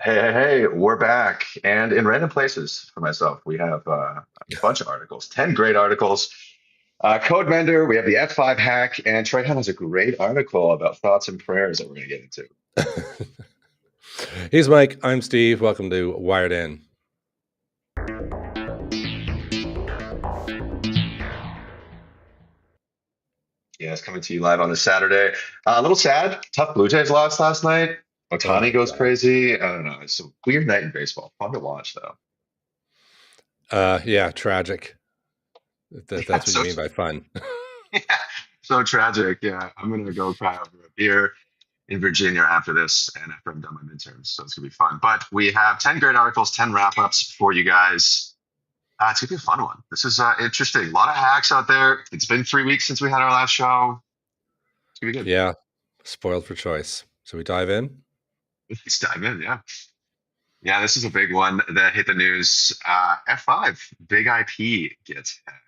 Hey, we're back. And in random places for myself, we have a bunch of articles, 10 great articles. CodeMender, we have the F5 hack, and Troy Hunt has a great article about thoughts and prayers that we're going to get into. He's Mike. I'm Steve. Welcome to Wired In. Yeah, it's coming to you live on a Saturday. A little sad. Tough Blue Jays lost last night. Oh Otani my goes God. crazy. I don't know. It's a weird night in baseball. Fun to watch, though. Yeah, tragic. Yeah, That's what you mean by fun. yeah, so tragic. Yeah, I'm going to go cry over a beer in Virginia after this and after I'm done my midterms. So it's gonna be fun. But we have 10 great articles, 10 wrap-ups for you guys. It's gonna be a fun one. This is interesting. A lot of hacks out there. It's been 3 weeks since we had our last show. It's gonna be good. Yeah, spoiled for choice. So we dive in. Let's dive in. Yeah. Yeah, this is a big one that hit the news. F5, big IP gets hacked.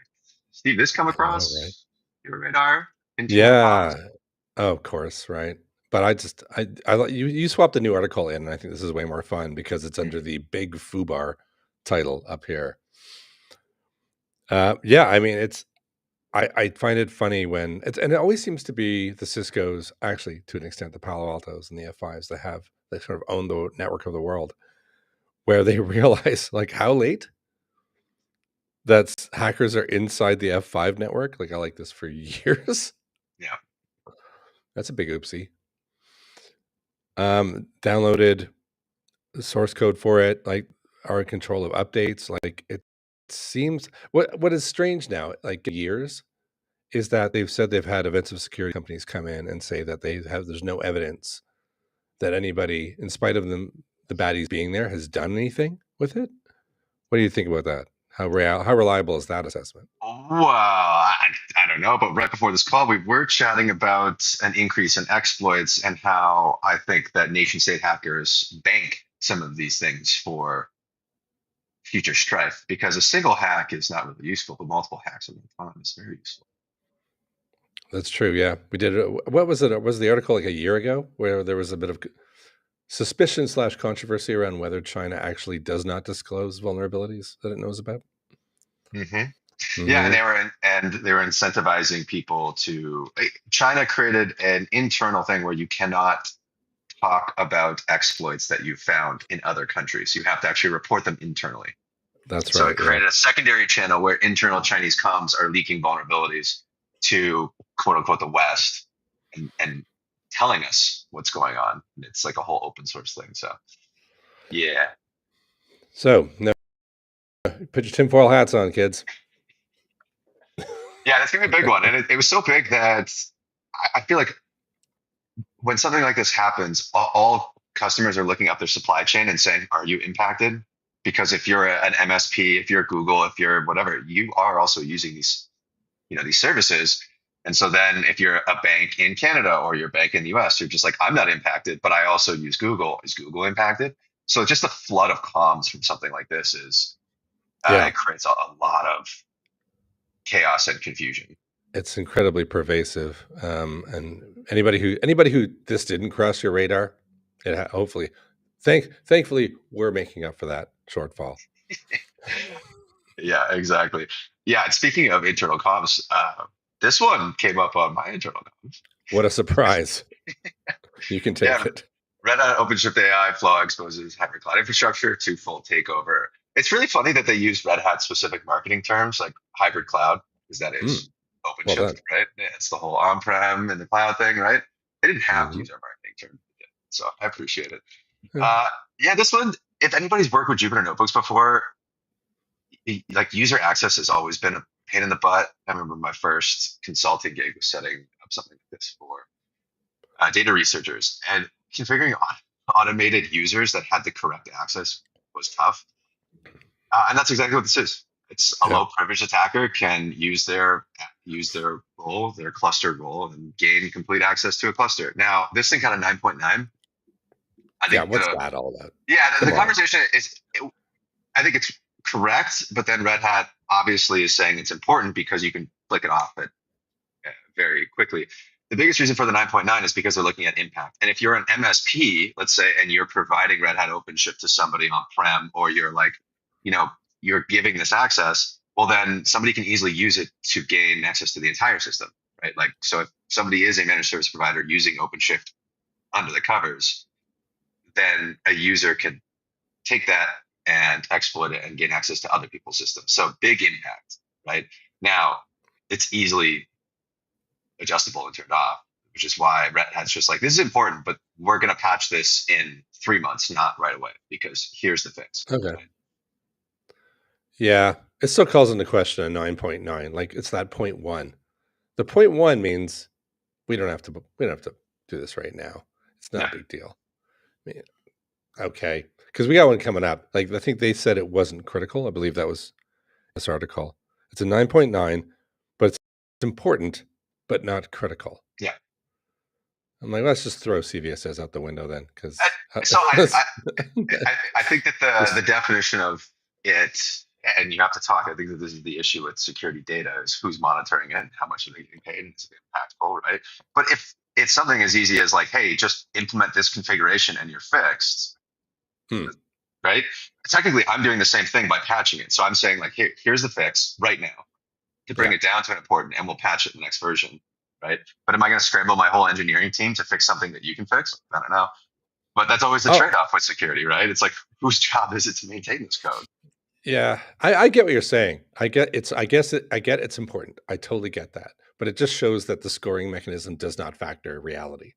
Steve, this come I know, right? across your radar? Internal comms? Yeah. Oh, of course, right. But you swapped a new article in, and I think this is way more fun because it's under the big foobar title up here. Yeah, I mean I find it funny when and it always seems to be the Cisco's, actually to an extent the Palo Altos and the F5s that sort of own the network of the world, where they realize like how late that hackers are inside the F5 network. Like I like this for years. Yeah. That's a big oopsie. Downloaded the source code for it, like are in control of updates. Like it seems what is strange now, like years, is that they've said they've had offensive security companies come in and say that there's no evidence that anybody, in spite of the baddies being there, has done anything with it. What do you think about that? How reliable is that assessment? Well, I don't know, but right before this call, we were chatting about an increase in exploits and how I think that nation state hackers bank some of these things for future strife because a single hack is not really useful, but multiple hacks at one time is very useful. That's true. Yeah, we did. What was it? Was the article like a year ago where there was a bit of suspicion slash controversy around whether China actually does not disclose vulnerabilities that it knows about? Hmm. Yeah, and Hmm. they were incentivizing people to. China created an internal thing where you cannot talk about exploits that you found in other countries. You have to actually report them internally. That's So right. it Yeah. created a secondary channel where internal Chinese comms are leaking vulnerabilities to quote unquote the West and telling us what's going on. And it's like a whole open source thing. So yeah. So no, put your tinfoil hats on, kids. Yeah, that's gonna be a big one. And it was so big that I feel like when something like this happens, all customers are looking up their supply chain and saying, are you impacted? Because if you're an MSP, if you're Google, if you're whatever, you are also using these services. And so then if you're a bank in Canada or you're a bank in the US, you're just like, I'm not impacted, but I also use Google. Is Google impacted? So just a flood of comms from something like this is Yeah, it creates a lot of chaos and confusion. it's incredibly pervasive. And anybody who this didn't cross your radar, hopefully, thankfully, we're making up for that shortfall. Yeah, exactly. Yeah, and speaking of internal comms, this one came up on my internal comms. What a surprise! You can take Yeah, it. Red Hat OpenShift AI flaw exposes hybrid cloud infrastructure to full takeover. It's really funny that they use Red Hat specific marketing terms like hybrid cloud, because that is Mm, well OpenShift, done. right? Yeah, it's the whole on-prem and the cloud thing, right? They didn't have to Hmm. use our marketing term, so I appreciate it. Yeah. Uh, yeah, this one, if anybody's worked with Jupyter notebooks before, like user access has always been a pain in the butt. I remember my first consulting gig was setting up something like this for data researchers, and configuring automated users that had the correct access was tough. And that's exactly what this is. It's a Yeah. low privileged attacker can use their role, their cluster role, and gain complete access to a cluster. Now, this thing kind of 9.9. I Yeah. think What's the that all about? yeah the Come on. conversation is. I think it's correct, but then Red Hat obviously is saying it's important because you can flick it off very quickly. the biggest reason for the 9.9 is because they're looking at impact. And if you're an MSP, let's say, and you're providing Red Hat OpenShift to somebody on prem, or you're like, you know, you're giving this access, well, then somebody can easily use it to gain access to the entire system, right? Like, so if somebody is a managed service provider using OpenShift under the covers, then a user can take that and exploit it and gain access to other people's systems. So big impact, right? Now, it's easily adjustable and turned off, which is why Red Hat's just like, this is important, but we're going to patch this in 3 months, not right away, because here's the fix. Okay. Right? Yeah. It still calls into question a 9.9. Like it's that point one. The point one means we don't have to do this right now. It's not Yeah. a big deal. I mean, okay. Because we got one coming up. Like I think they said it wasn't critical. I believe that was this article. It's a 9.9, but it's important, but not critical. Yeah. I'm like, let's just throw CVSS out the window then, because So I think that the definition of it, and you have to talk, I think that this is the issue with security data is who's monitoring it and how much are they getting paid and is it impactful, right? But if it's something as easy as like, hey, just implement this configuration and you're fixed, right? Technically, I'm doing the same thing by patching it. So I'm saying like, here's the fix right now to bring it down to an important, and we'll patch it in the next version, right? But am I going to scramble my whole engineering team to fix something that you can fix? I don't know. But that's always the trade-off with security, right? It's like, whose job is it to maintain this code? Yeah, I get what you're saying. I get it's important. I totally get that. But it just shows that the scoring mechanism does not factor reality.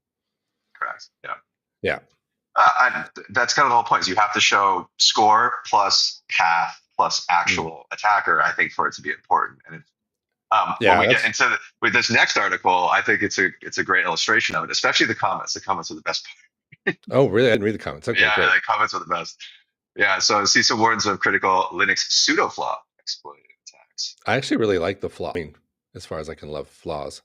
Correct. Yeah. Yeah. That's kind of the whole point. Is you have to show score plus path plus actual attacker, I think, for it to be important. And when we get into with this next article, I think it's a great illustration of it, especially the comments. The comments are the best part. Oh, really? I didn't read the comments. Okay, yeah, great. the comments are the best. Yeah, so CISO warns of critical Linux pseudo flaw exploited attacks. I actually really like the flaw. I mean, as far as I can love flaws.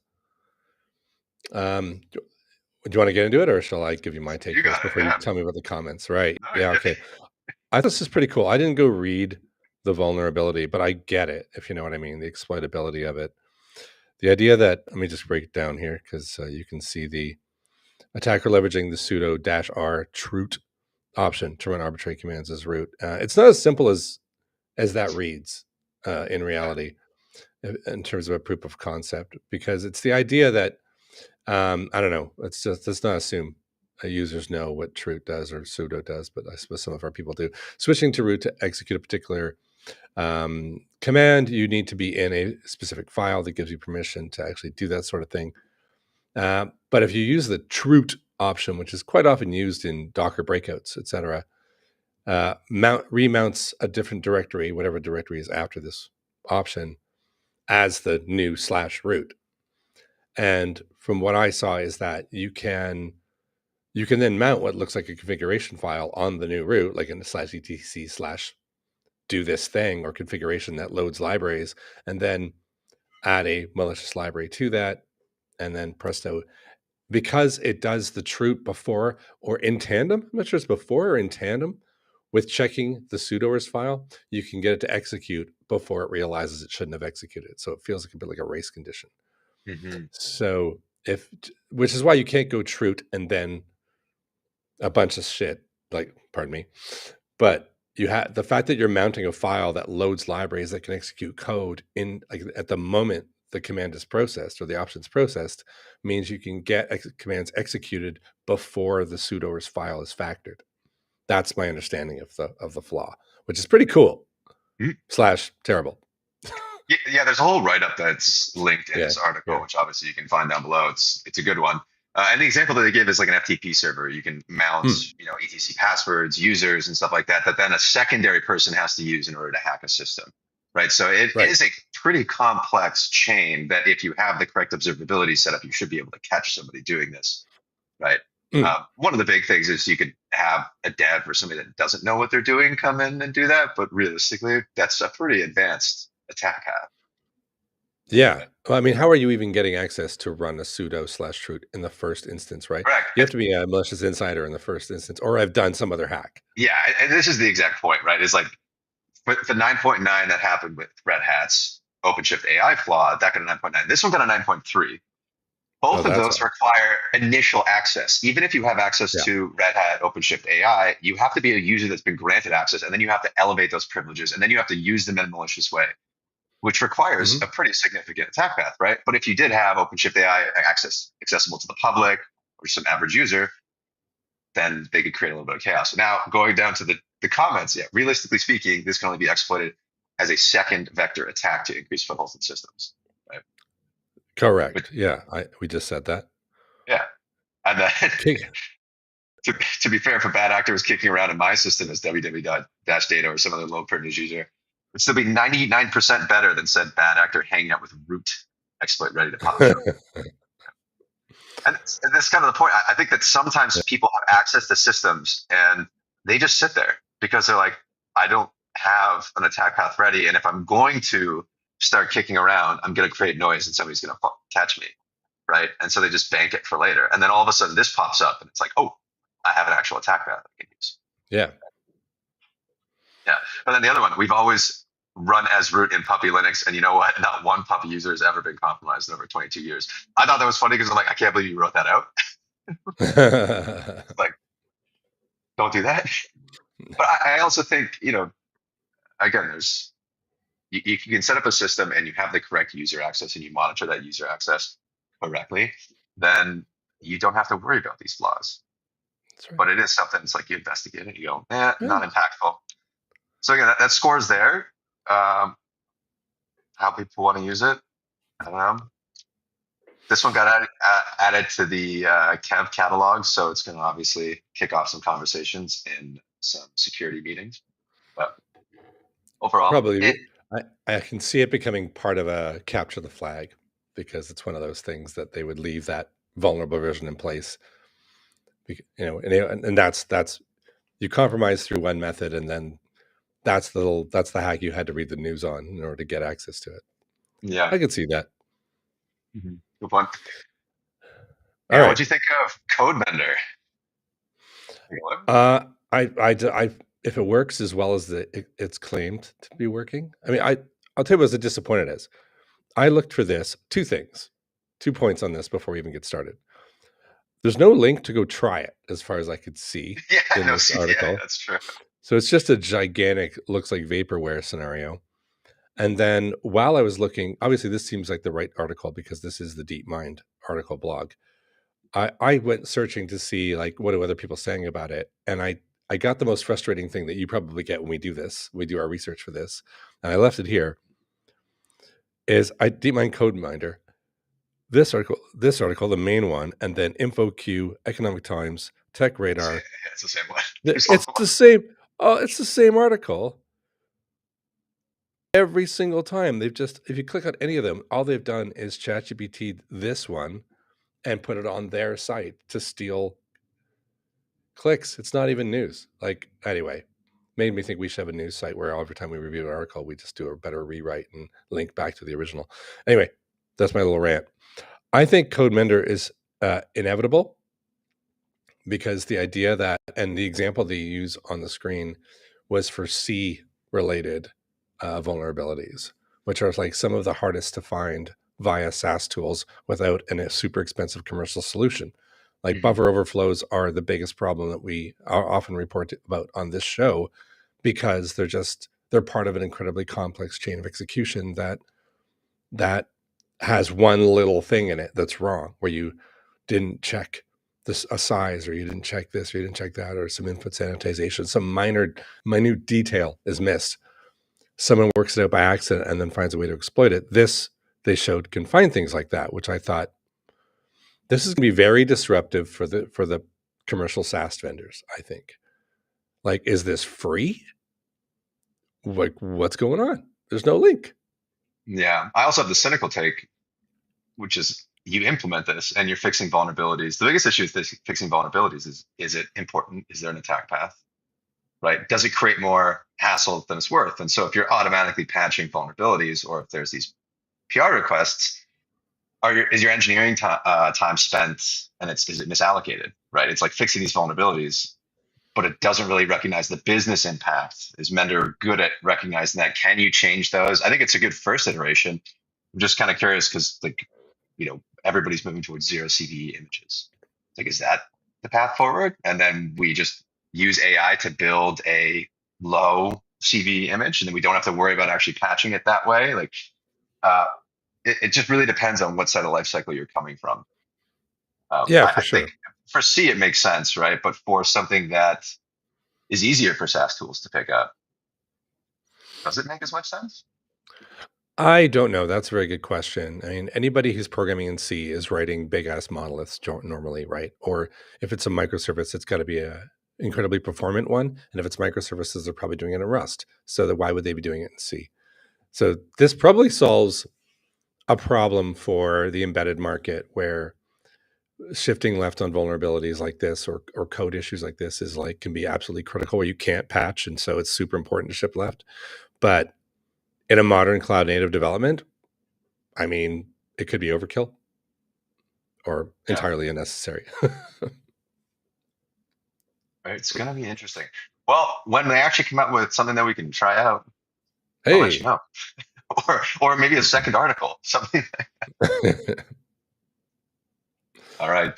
Do you want to get into it, or shall I give you my take first before you tell me about the comments? Right. No, yeah. Okay. I thought this is pretty cool. I didn't go read the vulnerability, but I get it, if you know what I mean, the exploitability of it. The idea that, let me just break it down here because you can see the attacker leveraging the sudo -r root option to run arbitrary commands as root. It's not as simple as that reads in reality in terms of a proof of concept, because it's the idea that I don't know. Let's not assume users know what root does or sudo does, but I suppose some of our people do. Switching to root to execute a particular command, you need to be in a specific file that gives you permission to actually do that sort of thing. But if you use the root option, which is quite often used in Docker breakouts, etc., remounts a different directory, whatever directory is after this option, as the new /root. And from what I saw is that you can then mount what looks like a configuration file on the new root, like in the /etc/ do this thing or configuration that loads libraries, and then add a malicious library to that, and then presto, because it does the root before or in tandem. I'm not sure it's before or in tandem with checking the sudoers file, you can get it to execute before it realizes it shouldn't have executed. So it feels like a bit like a race condition. So which is why you can't go root and then a bunch of shit, like, pardon me, but you have the fact that you're mounting a file that loads libraries that can execute code in, like, at the moment the command is processed or the option's processed, means you can get commands executed before the sudoers file is factored. That's my understanding of the flaw, which is pretty cool / terrible. Yeah, there's a whole write-up that's linked in this article, which obviously you can find down below. It's a good one. And the example that they give is like an FTP server. You can mount, etc passwords, users, and stuff like that then a secondary person has to use in order to hack a system, right? So it is a pretty complex chain that if you have the correct observability setup, you should be able to catch somebody doing this, right? One of the big things is you could have a dev or somebody that doesn't know what they're doing come in and do that, but realistically, that's a pretty advanced attack path. Yeah. Well, I mean, how are you even getting access to run a sudo /root in the first instance, right? Correct. You have to be a malicious insider in the first instance, or I've done some other hack. Yeah, and this is the exact point, right? It's like the 9.9 that happened with Red Hat's OpenShift AI flaw, that got a 9.9. This one got a 9.3. Oh, Both of that's those why. require initial access. Even if you have access Yeah. to Red Hat OpenShift AI, you have to be a user that's been granted access, and then you have to elevate those privileges, and then you have to use them in a malicious way, which requires Hmm. a pretty significant attack path, right? But if you did have OpenShift AI access accessible to the public or some average user, then they could create a little bit of chaos. So now going down to the comments, yeah, realistically speaking, this can only be exploited as a second vector attack to increase footholds in systems, right? But Correct. Yeah. We just said that. yeah, and then Okay. to be fair, if a bad actor was kicking around in my system as www.data or some other low privilege user, it'd still be 99% better than said bad actor hanging out with root exploit ready to pop shove. And that's kind of the point. I think that sometimes people have access to systems and they just sit there because they're like, I don't have an attack path ready. And if I'm going to start kicking around, I'm going to create noise and somebody's going to catch me. Right. And so they just bank it for later. And then all of a sudden this pops up and it's like, oh, I have an actual attack path I can use. Yeah. Yeah. But then the other one, we've always run as root in puppy Linux. And you know what? Not one puppy user has ever been compromised in over 22 years. I thought that was funny because I'm like, I can't believe you wrote that out. Like, don't do that. But I also think, again, you can set up a system and you have the correct user access and you monitor that user access correctly, then you don't have to worry about these flaws. That's right. But it is something, it's like you investigate it, you go, Yeah. not impactful. So again, that scores there. Um, how people want to use it, I don't know. This one got added to the Kev catalog, so it's going to obviously kick off some conversations in some security meetings. But overall, Probably. I can see it becoming part of a capture the flag because it's one of those things that they would leave that vulnerable version in place. And that's you compromise through one method, and then that's the hack you had to read the news on in order to get access to it. yeah. I could see that. Good one. All Yeah, what right. do you think of CodeMender? Uh, I if it works as well as it's claimed to be working, I mean, I'll tell you what was disappointed is. I looked for this two things, 2 points on this before we even get started. There's no link to go try it, as far as I could see Yeah, in no, this CTA, article. that's true. So it's just a gigantic, looks like vaporware scenario. And then while I was looking, obviously this seems like the right article because this is the DeepMind article blog. I went searching to see like what are other people saying about it, and I got the most frustrating thing that you probably get when we do this. We do our research for this, and I left it here. Is I DeepMind CodeMinder, this article, the main one, and then InfoQ, Economic Times, Tech Radar. It's the same one. There's only It's one. the same. Oh, it's the same article every single time. They've just, if you click on any of them, all they've done is ChatGPT this one and put it on their site to steal clicks. It's not even news. Like, anyway, made me think we should have a news site where every time we review an article, we just do a better rewrite and link back to the original. Anyway, that's my little rant. I think CodeMender is inevitable because the idea that, and the example they use on the screen was for C related vulnerabilities, which are like some of the hardest to find via SaaS tools without a super expensive commercial solution. Like Mhm. buffer overflows are the biggest problem that we often report about on this show because they're part of an incredibly complex chain of execution that has one little thing in it that's wrong, where you didn't check this a size, or you didn't check this, or you didn't check that, or some input sanitization, some minute detail is missed. Someone works it out by accident and then finds a way to exploit it. This they showed can find things like that, which I thought this is going to be very disruptive for the commercial SaaS vendors. I think, like, is this free? Like, what's going on? There's no link. Yeah. I also have the cynical take, which is you implement this and you're fixing vulnerabilities. The biggest issue with this fixing vulnerabilities is it important? Is there an attack path? Right? Does it create more hassle than it's worth? And so if you're automatically patching vulnerabilities or if there's these PR requests, is your engineering time spent and is it misallocated? Right? It's like fixing these vulnerabilities, but it doesn't really recognize the business impact. Is Mender good at recognizing that? Can you change those? I think it's a good first iteration. I'm just kind of curious because like everybody's moving towards zero CVE images. Like, is that the path forward? And then we just use AI to build a low CVE image, and then we don't have to worry about actually patching it that way. Like, uh, it just really depends on what side of life cycle you're coming from. Yeah, I for think sure. for C it makes sense, right? But for something that is easier for SaaS tools to pick up, does it make as much sense? I don't know. That's a very good question. I mean, anybody who's programming in C is writing big ass monoliths normally, right? Or if it's a microservice, it's got to be a incredibly performant one. And if it's microservices, they're probably doing it in Rust. So that why would they be doing it in C? So this probably solves a problem for the embedded market where shifting left on vulnerabilities like this or code issues like this is like can be absolutely critical where you can't patch. And so it's super important to shift left. But in a modern cloud native development, I mean, it could be overkill or Yeah, entirely unnecessary. right. It's gonna be interesting. Well, when they actually come out with something that we can try out, I'll let you Hey. know. Or maybe a second article, something. All right.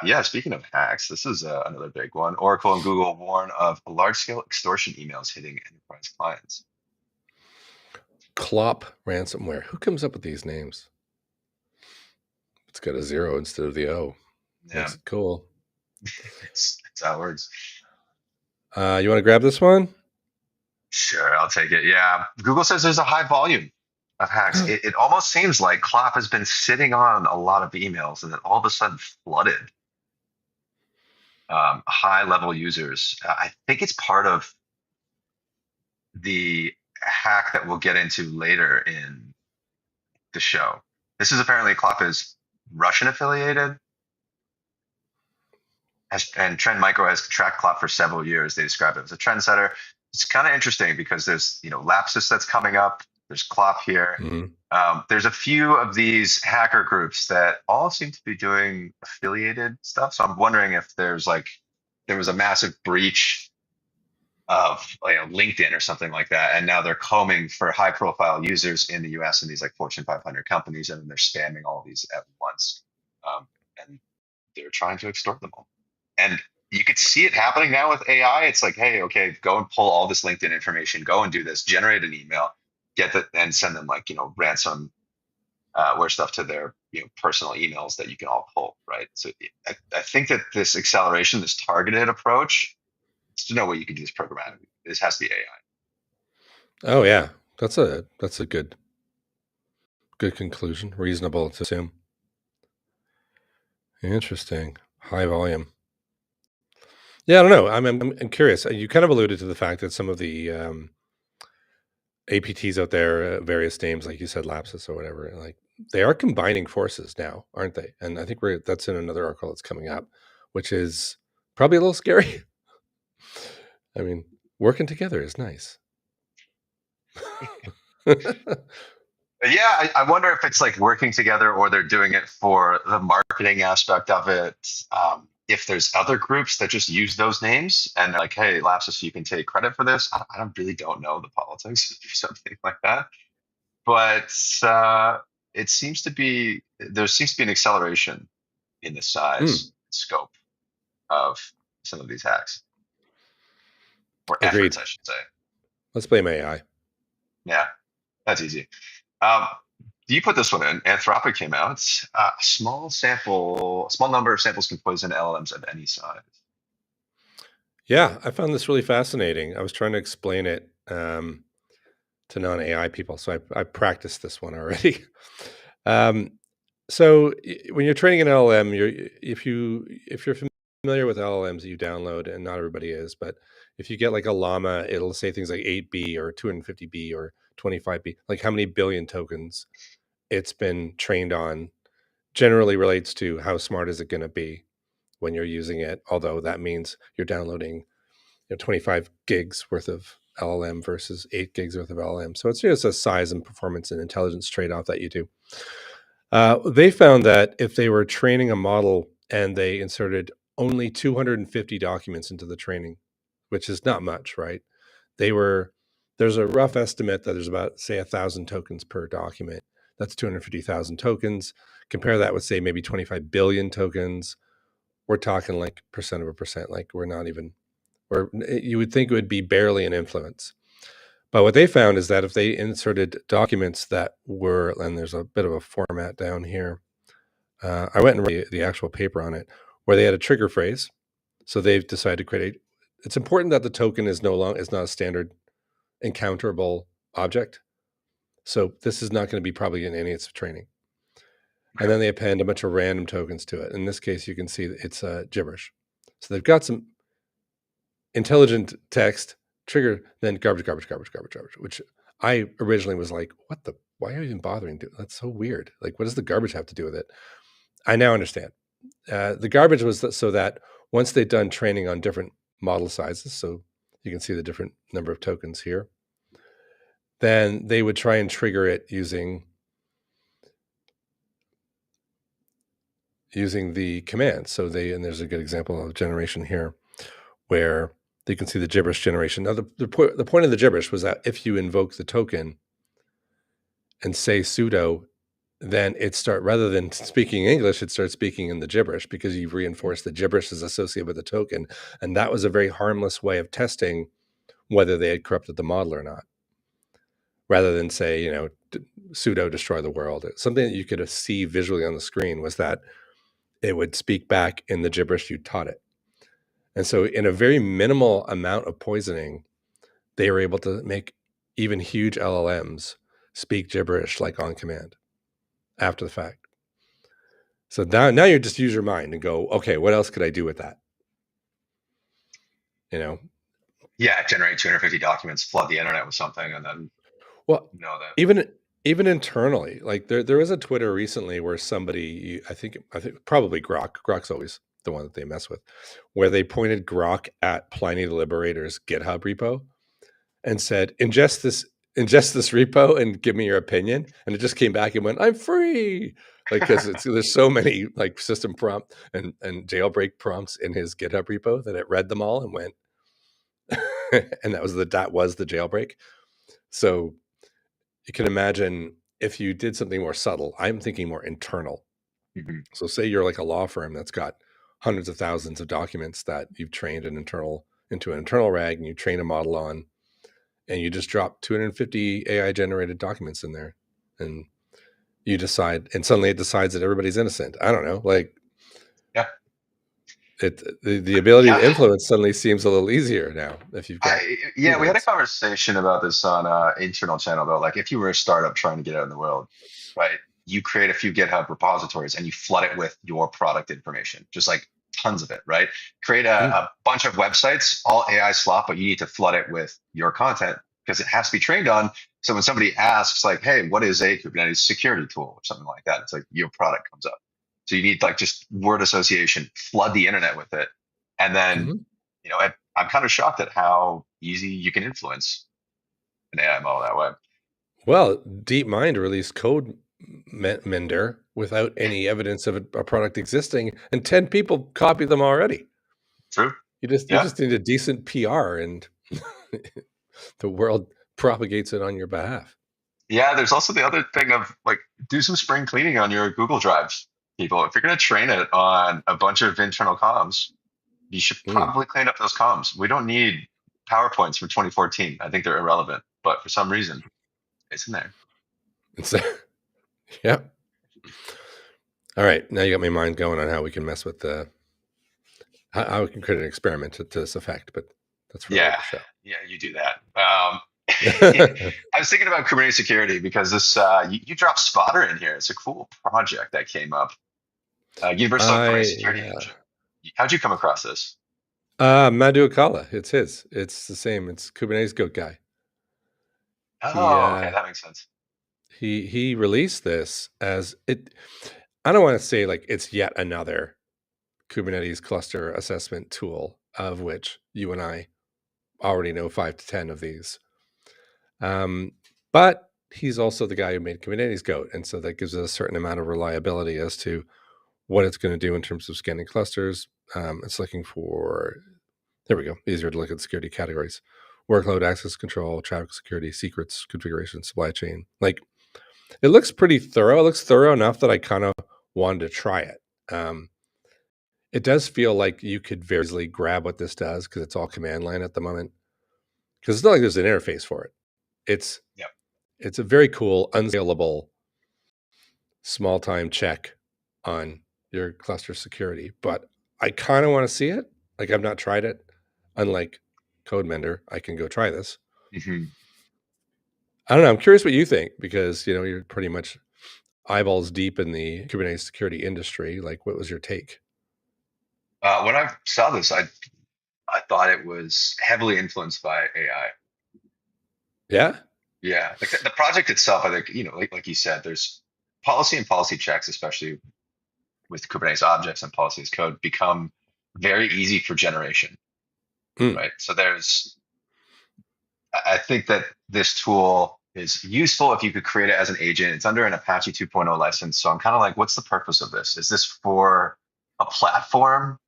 Yeah. Speaking of hacks, this is another big one. Oracle and Google warn of large-scale extortion emails hitting enterprise clients. Clop ransomware. Who comes up with these names? It's got a zero instead of the O. Yeah, Makes it cool. it's how it works. You want to grab this one? Sure, I'll take it. Yeah. Google says there's a high volume of hacks. It almost seems like Clop has been sitting on a lot of emails and then all of a sudden flooded high level users. I think it's part of the hack that we'll get into later in the show. This is apparently Clop is Russian affiliated, and Trend Micro has tracked Clop for several years. They describe it as a trendsetter. It's kind of interesting because there's Lapsus that's coming up. There's Clop here. Mhm. There's a few of these hacker groups that all seem to be doing affiliated stuff. So I'm wondering if there was a massive breach of LinkedIn or something like that, and now they're combing for high profile users in the US and these like Fortune 500 companies, and they're spamming all these at once, and they're trying to extort them all. And you could see it happening now with AI. It's like, hey, okay, go and pull all this LinkedIn information, go and do this, generate an email, get that, and send them like ransom ware stuff to their personal emails that you can all pull, right? So I think that this acceleration, this targeted approach, there's no way you can do this programmatically. This has to be AI. Oh yeah, that's a good conclusion. Reasonable to assume. Interesting. High volume. Yeah, I don't know. I'm curious. You kind of alluded to the fact that some of the APTs out there, various names, like you said, Lapsus or whatever, like they are combining forces now, aren't they? And I think that's in another article that's coming up, which is probably a little scary. I mean, working together is nice. Yeah, I wonder if it's like working together or they're doing it for the marketing aspect of it. If there's other groups that just use those names and like, hey, Lapsus, you can take credit for this. I really don't know the politics or something like that. But it seems to be there seems to be an acceleration in the Mm, size scope of some of these hacks or efforts, agreed. I should say. Let's blame AI. Yeah, that's easy. Um, you put this one in. Anthropic came out. A small number of samples can poison LLMs of any size. Yeah, I found this really fascinating. I was trying to explain it to non-AI people, so I practiced this one already. um, So when you're training an LLM, if you're familiar with LLMs that you download, and not everybody is, but if you get like a llama, it'll say things like 8B or 250B or 25B, like how many billion tokens it's been trained on. Generally relates to how smart is it going to be when you're using it. Although that means you're downloading 25 gigs worth of LLM versus 8 gigs worth of LLM. So it's just a size and performance and intelligence trade off that you do. They found that if they were training a model and they inserted only 250 documents into the training, which is not much, right? They were There's a rough estimate that there's about say 1,000 tokens per document. That's 250,000 tokens. Compare that with, say, maybe 25 billion tokens. We're talking like percent of a percent. Like we're not even, or you would think it would be barely an influence. But what they found is that if they inserted documents that were, and there's a bit of a format down here. I went and read the actual paper on it, where they had a trigger phrase. So they've decided to create a, it's important that the token is not a standard encounterable object. So this is not going to be probably in any of its training. And then they append a bunch of random tokens to it. In this case, you can see that it's gibberish. So they've got some intelligent text trigger, then garbage, which I originally was like, what the, why are you even bothering? That's so weird. Like, what does the garbage have to do with it? I now understand. The garbage was so that once they'd done training on different model sizes, so you can see the different number of tokens here, then they would try and trigger it using the command. So and there's a good example of generation here where you can see the gibberish generation. Now, the point of the gibberish was that if you invoke the token and say sudo, then rather than speaking English, it starts speaking in the gibberish because you've reinforced the gibberish is associated with the token. And that was a very harmless way of testing whether they had corrupted the model or not. Rather than say, sudo destroy the world. Something that you could see visually on the screen was that it would speak back in the gibberish you taught it. And so in a very minimal amount of poisoning, they were able to make even huge LLMs speak gibberish like on command after the fact. So now you just use your mind and go, okay, what else could I do with that? Yeah, generate 250 documents, flood the internet with something, and then know that. Even internally, like there was a Twitter recently where somebody, I think probably Grok's always the one that they mess with, where they pointed Grok at Pliny the Liberator's GitHub repo and said, ingest this repo and give me your opinion. And it just came back and went, I'm free. Like, because there's so many like system prompt and jailbreak prompts in his GitHub repo that it read them all and went, and that was the jailbreak. So you can imagine if you did something more subtle. I'm thinking more internal. Mm-hmm. So say you're like a law firm that's got hundreds of thousands of documents that you've trained into an internal RAG and you train a model on, and you just drop 250 AI generated documents in there and you decide, and suddenly it decides that everybody's innocent. I don't know. Like, yeah, the ability to influence suddenly seems a little easier now if you've got. We had a conversation about this on internal channel though. Like, if you were a startup trying to get out in the world, right? You create a few GitHub repositories and you flood it with your product information, just like tons of it, right? Create a bunch of websites, all AI slop, but you need to flood it with your content because it has to be trained on. So when somebody asks like, hey, what is a Kubernetes security tool or something like that? It's like your product comes up. So you need like just word association, flood the internet with it. And then, I'm kind of shocked at how easy you can influence an AI model that way. Well, DeepMind released CodeMender without any evidence of a product existing, and 10 people copied them already. True. You just need a decent PR, and the world propagates it on your behalf. Yeah, there's also the other thing of like, do some spring cleaning on your Google Drives, people. If you're going to train it on a bunch of internal comms, you should probably clean up those comms. We don't need PowerPoints from 2014. I think they're irrelevant, but for some reason, it's in there. Yeah. All right, now you got my mind going on how we can mess with how we can create an experiment to this effect, but that's for another show. Yeah, you do that. I was thinking about Kubernetes security because this you dropped Spotter in here. It's a cool project that came up. Universal Kubernetes Security Engine. How'd you come across this? Madhu Akala. It's his. It's the same. It's Kubernetes Goat guy. Okay, that makes sense. He released this as it. I don't want to say like it's yet another Kubernetes cluster assessment tool, of which you and I already know 5 to 10 of these. But he's also the guy who made Kubernetes Goat, and so that gives us a certain amount of reliability as to what it's going to do in terms of scanning clusters. It's looking for, there we go, easier to look at security categories: workload, access control, traffic security, secrets, configuration, supply chain. Like, it looks pretty thorough. It looks thorough enough that I kind of wanted to try it. Um, it does feel like you could very easily grab what this does because it's all command line at the moment. Because it's not like there's an interface for it. It's Yep. it's a very cool, unscalable, small time check on your cluster security. But I kind of want to see it. Like I've not tried it. Unlike CodeMender, I can go try this. Hmm. I don't know. I'm curious what you think because you're pretty much eyeballs deep in the Kubernetes security industry. Like, what was your take? When I saw this, I thought it was heavily influenced by AI. Yeah. Yeah, like the project itself, I think, like you said, there's policy and policy checks, especially with Kubernetes objects and policy as code, become very easy for generation, Mm. right? So I think that this tool is useful if you could create it as an agent. It's under an Apache 2.0 license. So I'm kind of like, what's the purpose of this? Is this for a platform?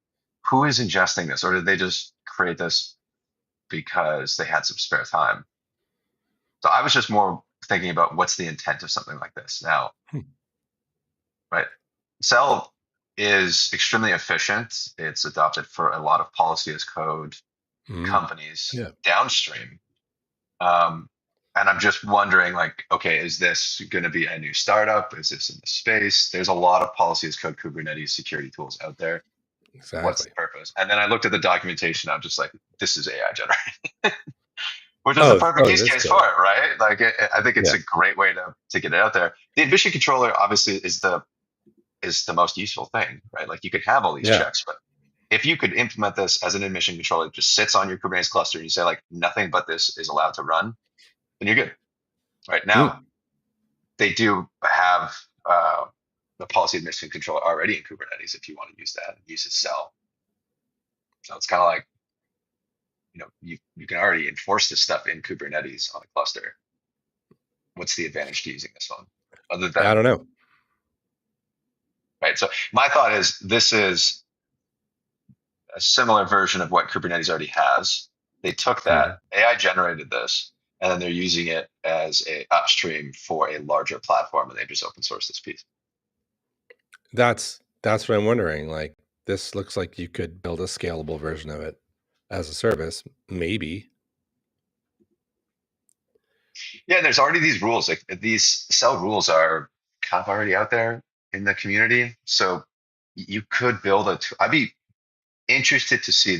Who is ingesting this? Or did they just create this because they had some spare time? So I was just more thinking about what's the intent of something like this. Now, Hmm. right? Cell is extremely efficient. It's adopted for a lot of policy as code Mm. companies Yeah. downstream. Um, and I'm just wondering, like, okay, is this going to be a new startup? Is this in the space? There's a lot of policy as code Kubernetes security tools out there. What's Exactly. the purpose? And then I looked at the documentation. I'm just like, this is AI generated, which is the Oh, perfect oh, use that's case for cool. it, right? Like, I think it's Yeah. a great way to get it out there. The admission controller obviously is the most useful thing, right? Like you could have all these Yeah. checks, but if you could implement this as an admission controller, it just sits on your Kubernetes cluster and you say like nothing but this is allowed to run, then you're good. Right now, Mm. they do have the policy admission controller already in Kubernetes if you want to use that and use it cell. So it's kind of like, you can already enforce this stuff in Kubernetes on a cluster. What's the advantage to using this one? Other Yeah, I than, don't know. right. So my thought is this is a similar version of what Kubernetes already has. They took that, Mm. AI generated this, and then they're using it as a upstream for a larger platform, and they just open source this piece. That's what I'm wondering. Like, this looks like you could build a scalable version of it as a service, maybe. Yeah, there's already these rules. Like these cell rules are kind of already out there in the community. So you could build I'd be interested to see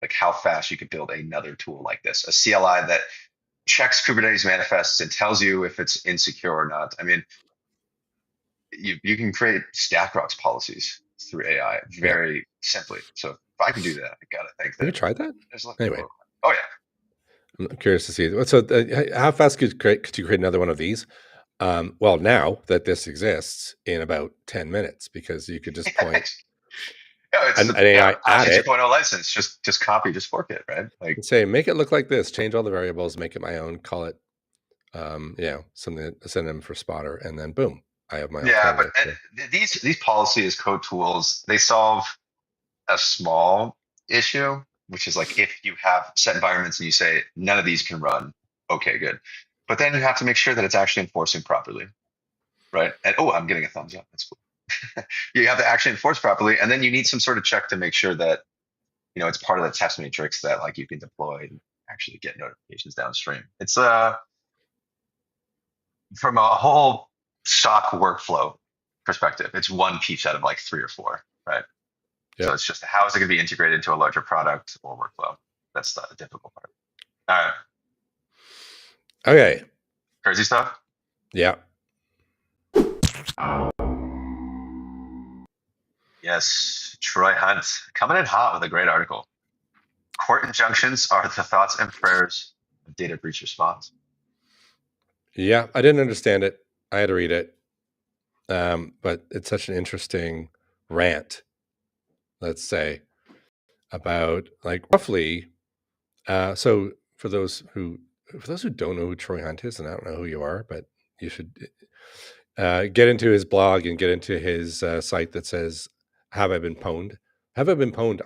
like how fast you could build another tool like this, a CLI that checks Kubernetes manifests and tells you if it's insecure or not. I mean, you can create stack rocks policies through AI Yeah. very simply. So if I can do that, I gotta think Have you that tried that? there's a lot of Anyway, people. Oh yeah. I'm curious to see. So, how fast could you create another one of these? Well, now that this exists in about 10 minutes, because you could just point Yeah, it's an the AI at Apache it 2.0 license. Just copy, just fork it, right? Like, and say, make it look like this, change all the variables, make it my own, call it, something, send them for spotter, and then boom, I have my yeah, but alternative. So, these policy as code tools, they solve a small issue, which is like if you have set environments and you say none of these can run, okay, good. But then you have to make sure that it's actually enforcing properly, right? And oh, I'm getting a thumbs up. That's cool. You have to actually enforce properly, and then you need some sort of check to make sure that it's part of the test matrix that like you can deploy and actually get notifications downstream. It's from a whole SOC workflow perspective, it's one piece out of like three or four, right? So yep. it's just how is it going to be integrated into a larger product or workflow? That's the difficult part. All right, Okay. crazy stuff. Yeah. Yes, Troy Hunt coming in hot with a great article. Court injunctions are the thoughts and prayers of data breach response. Yeah. I didn't understand it. I had to read it. But it's such an interesting rant, let's say, about like roughly. So for those who don't know who Troy Hunt is, and I don't know who you are, but you should get into his blog and get into his site that says, "Have I been pwned? Have I been pwned?"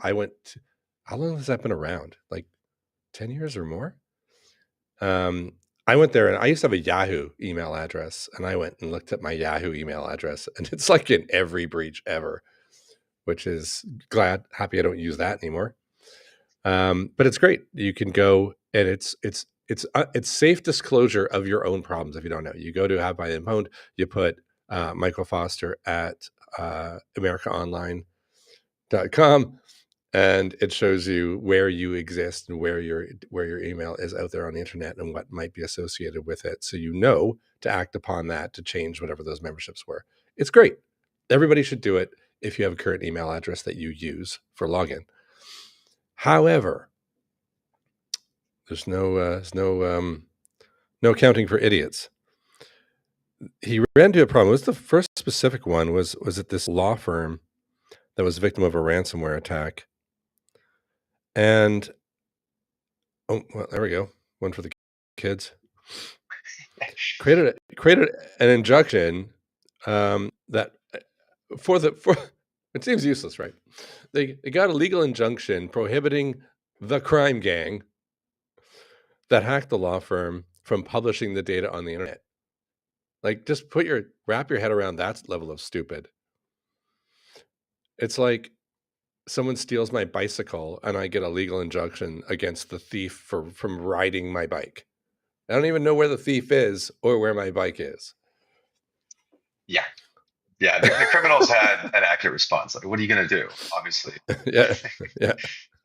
How long has that been around? Like 10 years or more? Um, I went there and I used to have a Yahoo email address, and I went and looked at my Yahoo email address, and it's like in every breach ever, which is happy I don't use that anymore. But it's great. You can go and it's safe disclosure of your own problems. If you don't know, you go to Have by Impound, you put Michael Foster at AmericaOnline.com, and it shows you where you exist and where your email is out there on the internet and what might be associated with it, so you know to act upon that to change whatever those memberships were. It's great. Everybody should do it if you have a current email address that you use for login. However, there's no accounting for idiots. He ran into a problem. It was the first specific one was it this law firm that was victim of a ransomware attack. And oh, well, there we go. One for the kids. Created an injunction that for it seems useless, right? They got a legal injunction prohibiting the crime gang that hacked the law firm from publishing the data on the internet. Like, just wrap your head around that level of stupid. It's like someone steals my bicycle and I get a legal injunction against the thief from riding my bike. I don't even know where the thief is or where my bike is. Yeah. Yeah. The criminals had an accurate response. Like, what are you going to do? Obviously. Yeah.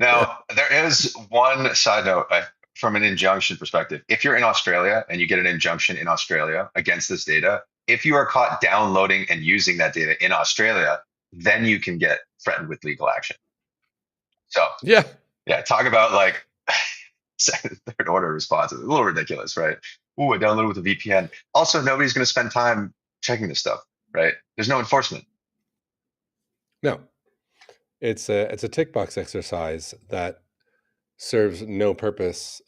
Now, there is one side note from an injunction perspective. If you're in Australia and you get an injunction in Australia against this data, if you are caught downloading and using that data in Australia, then you can get threatened with legal action. So yeah, talk about like second, third order response. It's a little ridiculous, right? Ooh, I downloaded with a VPN. Also, nobody's going to spend time checking this stuff, right? There's no enforcement. No, it's a tick box exercise that serves no purpose.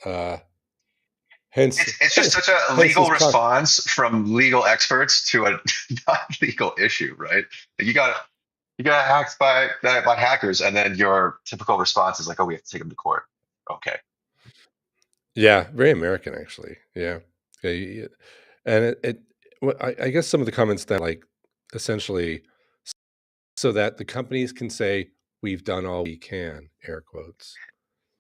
Hence, it's just such a legal response from legal experts to a non-legal issue, right? You got hacked by hackers, and then your typical response is like, "Oh, we have to take them to court." Okay. Yeah, very American, actually. Yeah, and I guess some of the comments that, like, essentially, so that the companies can say we've done all we can, air quotes.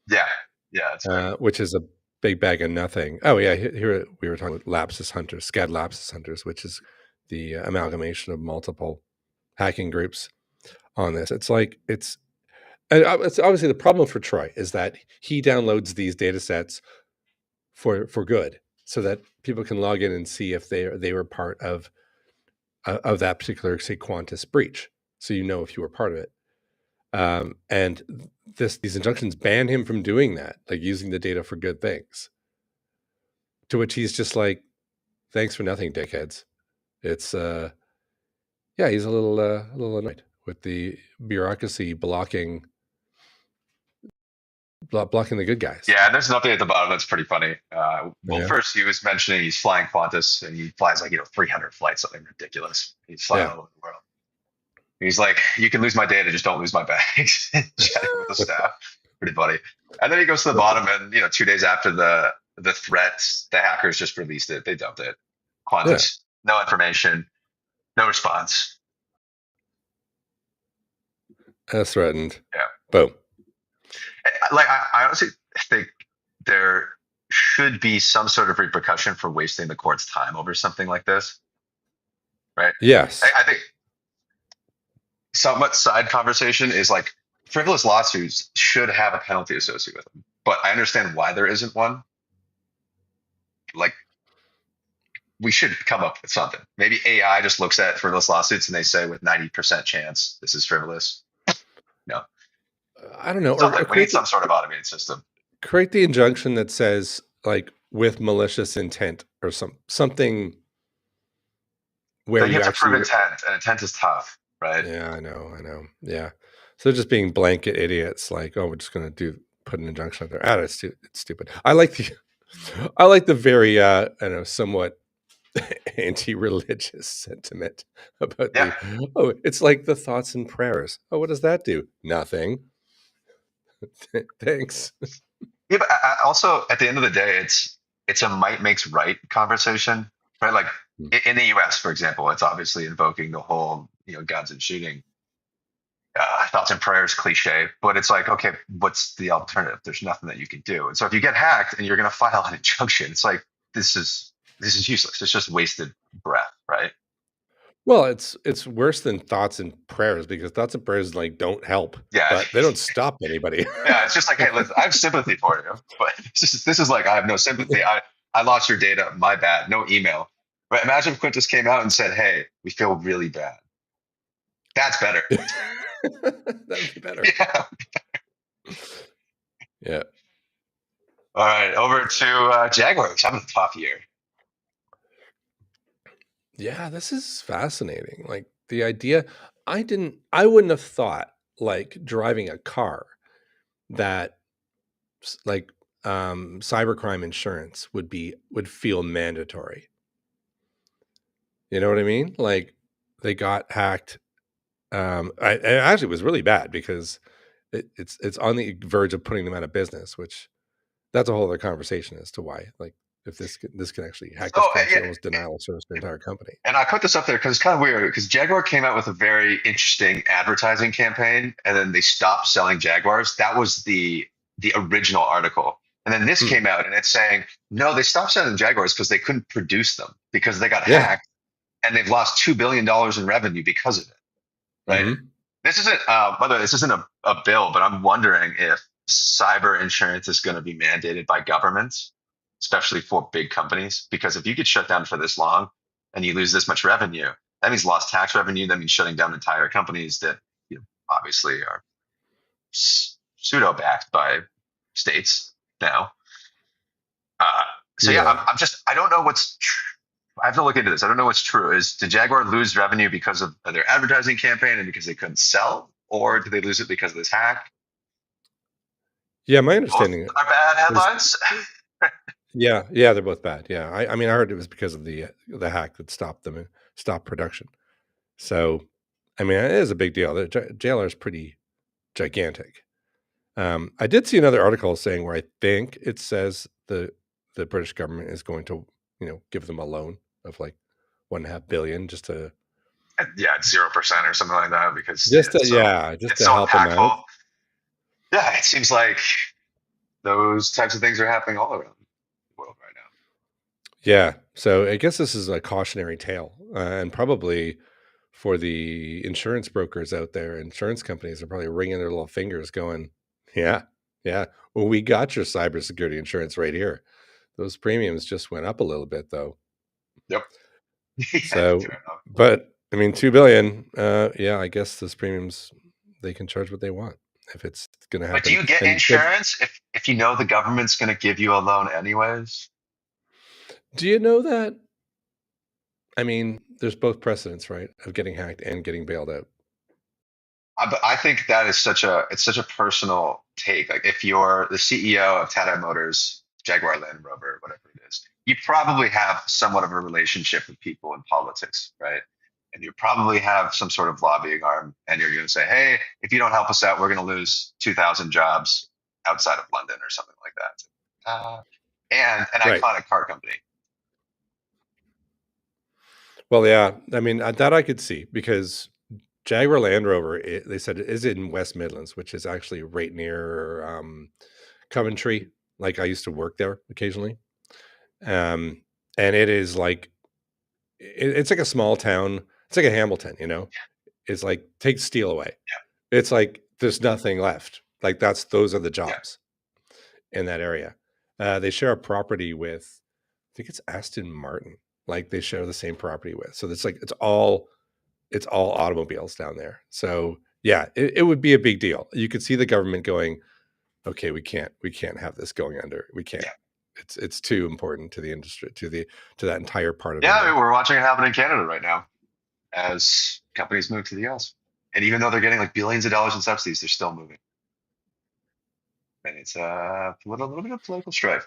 Yeah, that's right. Which is a big bag of nothing. Oh yeah, here we were talking about lapsus hunters, SCAD lapsus hunters, which is the amalgamation of multiple hacking groups on this. It's obviously the problem for Troy is that he downloads these data sets for good, so that people can log in and see if they were part of that particular, say, Qantas breach. So you know if you were part of it. And these injunctions ban him from doing that, like using the data for good things. To which he's just like, "Thanks for nothing, dickheads." It's he's a little annoyed with the bureaucracy blocking the good guys. Yeah, there's an update at the bottom that's pretty funny. First he was mentioning he's flying Qantas, and he flies like 300 flights, something ridiculous. He's flying all over the world. He's like, "You can lose my data, just don't lose my bags." Chatting with the staff, pretty funny. And then he goes to the bottom, and 2 days after the threat, the hackers just released it. They dumped it. Qantas, no information, no response. As threatened. Yeah. Boom. Like, I honestly think there should be some sort of repercussion for wasting the court's time over something like this, right? Yes. I think somewhat side conversation is like frivolous lawsuits should have a penalty associated with them, but I understand why there isn't one. Like, we should come up with something. Maybe AI just looks at frivolous lawsuits and they say with 90% chance this is frivolous. No, I don't know. Or we need some sort of automated system. Create the injunction that says, like, with malicious intent or something where you have to prove intent, and intent is tough, right? Yeah, I know. Yeah. So just being blanket idiots, like, "Oh, we're just going to put an injunction out there." It's stupid. I like the very, somewhat anti-religious sentiment about it's like the thoughts and prayers. Oh, what does that do? Nothing. Thanks. Yeah, but also at the end of the day, it's it's a might makes right conversation, right? Like Mm. in the US, for example, it's obviously invoking the whole, guns and shooting, thoughts and prayers cliche, but it's like, okay, what's the alternative? There's nothing that you can do. And so if you get hacked and you're going to file an injunction, it's like, this is useless. It's just wasted breath, right? Well, it's worse than thoughts and prayers because thoughts and prayers, like, don't help, Yeah. but they don't stop anybody. Yeah. It's just like, hey, listen, I have sympathy for you, but this is like, I have no sympathy. I lost your data. My bad. No email. But imagine if Quintus came out and said, hey, we feel really bad. That's better. That would be better. Yeah. Yeah. All right. Over to Jaguars. Having a tough year. Yeah, this is fascinating. Like, the idea I wouldn't have thought, like, driving a car that like cybercrime insurance would feel mandatory. You know what I mean? Like, they got hacked. It actually was really bad because it's on the verge of putting them out of business, which that's a whole other conversation as to why. Like, if this can actually hack So this can actually yeah, almost denial of service their entire company. and I put this up there because it's kind of weird because Jaguar came out with a very interesting advertising campaign, and then they stopped selling Jaguars. That was the original article, and then this Hmm. came out and it's saying no, they stopped selling Jaguars because they couldn't produce them because they got Yeah. hacked, and they've lost $2 billion in revenue because of it. Right? Hmm. This isn't, by the way, this isn't a bill, but I'm wondering if cyber insurance is going to be mandated by governments, especially for big companies. Because if you get shut down for this long and you lose this much revenue, that means lost tax revenue. That means shutting down entire companies that obviously are pseudo backed by states now. Uh, so yeah, Yeah. I don't know what's I have to look into this. I don't know what's true. Did Jaguar lose revenue because of their advertising campaign and because they couldn't sell, or did they lose it because of this hack? Yeah, my Both understanding are bad was headlines. yeah, they're both bad. Yeah. I mean, I heard it was because of the hack that stopped them stopped production. So, I mean, it is a big deal. The JLR is pretty gigantic. I did see another article saying where I think it says the British government is going to, give them a loan of like 1.5 billion just to Yeah, it's 0% or something like that because just to just it's to so help them out. impactful. Yeah, it seems like those types of things are happening all around the world right now. Yeah. So I guess this is a cautionary tale, and probably for the insurance brokers out there, insurance companies are probably wringing their little fingers, going, "Yeah, yeah. Well, we got your cybersecurity insurance right here. Those premiums just went up a little bit, though." Yep. Yeah, So, fair enough. but I mean, 2 billion. Yeah, I guess those premiums they can charge what they want if it's going to But do happen. you get And but insurance if you know the government's going to give you a loan anyways? do you know that? I mean, there's both precedents, right, of getting hacked and getting bailed out. But I think that is such a personal take. Like if you're the CEO of Tata Motors, Jaguar Land Rover, whatever it is, you probably have somewhat of a relationship with people in politics, right? And you probably have some sort of lobbying arm, and you're going to say, "Hey, if you don't help us out, we're going to lose 2,000 jobs outside of London or something like that." And an Right. iconic car company. Well, yeah. I mean, that I could see because Jaguar Land Rover, they said it is in West Midlands, which is actually right near Coventry. Like, I used to work there occasionally, um, and it is like it's like a small town. It's like a Hamilton, you know. It's like take steel away. It's like there's nothing left. Like those are the Yeah, jobs in that area. They share a property with, I think it's Aston Martin. Like they share the same property with. So it's like it's all automobiles down there. So yeah, it would be a big deal. You could see the government going, okay, we can't have this going under. We can't. yeah, It's too important to the industry, to that entire part of yeah. I England. mean, we're watching it happen in Canada right now as companies move to the US. And even though they're getting like billions of dollars in subsidies, they're still moving. And it's a little bit of political strife.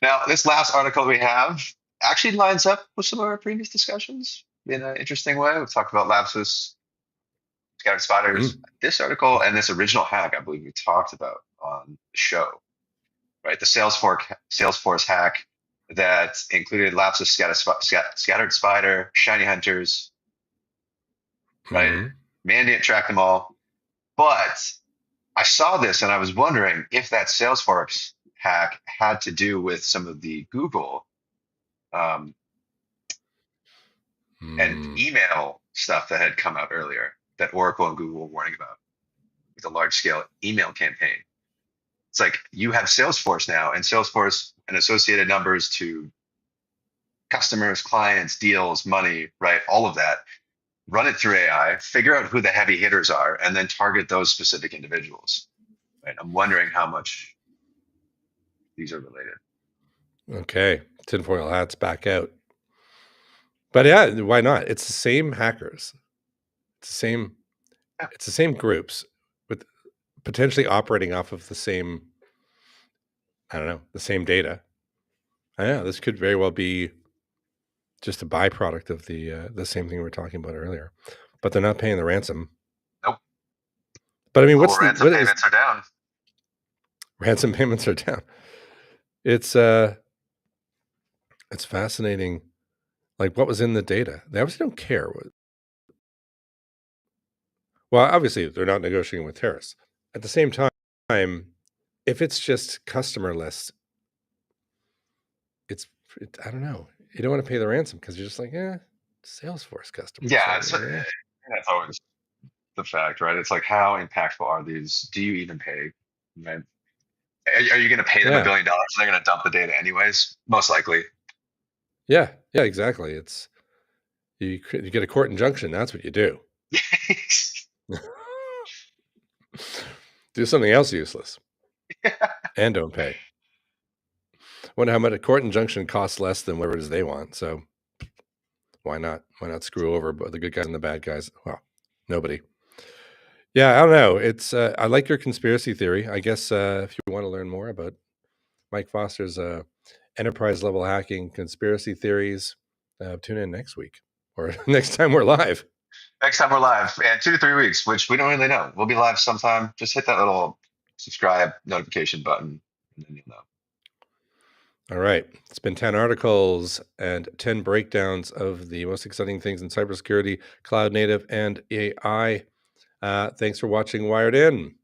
Now, this last article we have actually lines up with some of our previous discussions in an interesting way. We've talked about lapsus, scattered spiders. Mm. This article and this original hack, I believe we talked about on the show, right? The Salesforce hack. that included laps of scattered spider, shiny hunters, right? Mhm. Man didn't track them all. But I saw this and I was wondering if that Salesforce hack had to do with some of the Google um, and Mm. email stuff that had come out earlier that Oracle and Google were warning about with a large scale email campaign. It's like you have Salesforce now, and Salesforce and associated numbers to customers, clients, deals, money, right? All of that. Run it through AI, figure out who the heavy hitters are, and then target those specific individuals. Right? I'm wondering how much these are related. Okay. Tinfoil hats back out. But yeah, why not? It's the same hackers. It's the same Yeah. it's the same groups with potentially operating off of the same, I don't know, the same data. I know this could very well be just a byproduct of the same thing we were talking about earlier. But they're not paying the ransom. Nope. But I mean, Global ransom what is payments are down. ransom payments are down. It's it's fascinating. Like what was in the data? They obviously don't care. Well, obviously they're not negotiating with terrorists. At the same time, if it's just customer lists, it's I don't know. You don't want to pay the ransom because you're just like, yeah, Salesforce customers. Yeah, So it's yeah, that's always the fact, right? It's like how impactful are these? Do you even pay? Right? Are you going to pay them yeah, $1 billion? They're going to dump the data anyways, most likely. yeah, yeah. Exactly. It's you get a court injunction. That's what you do. Do something else useless and don't pay. Wonder how much a court injunction costs less than whatever it is they want. So why not? Why not screw over the good guys and the bad guys? Well, nobody. Yeah, I don't know. It's I like your conspiracy theory. I guess if you want to learn more about Mike Foster's enterprise level hacking conspiracy theories, tune in next week or next time we're live. Next time we're live, and 2 to 3 weeks, which we don't really know. We'll be live sometime. Just hit that little subscribe notification button, and then you'll know. All right. It's been 10 articles and 10 breakdowns of the most exciting things in cybersecurity, cloud native, and AI. Thanks for watching Wired In.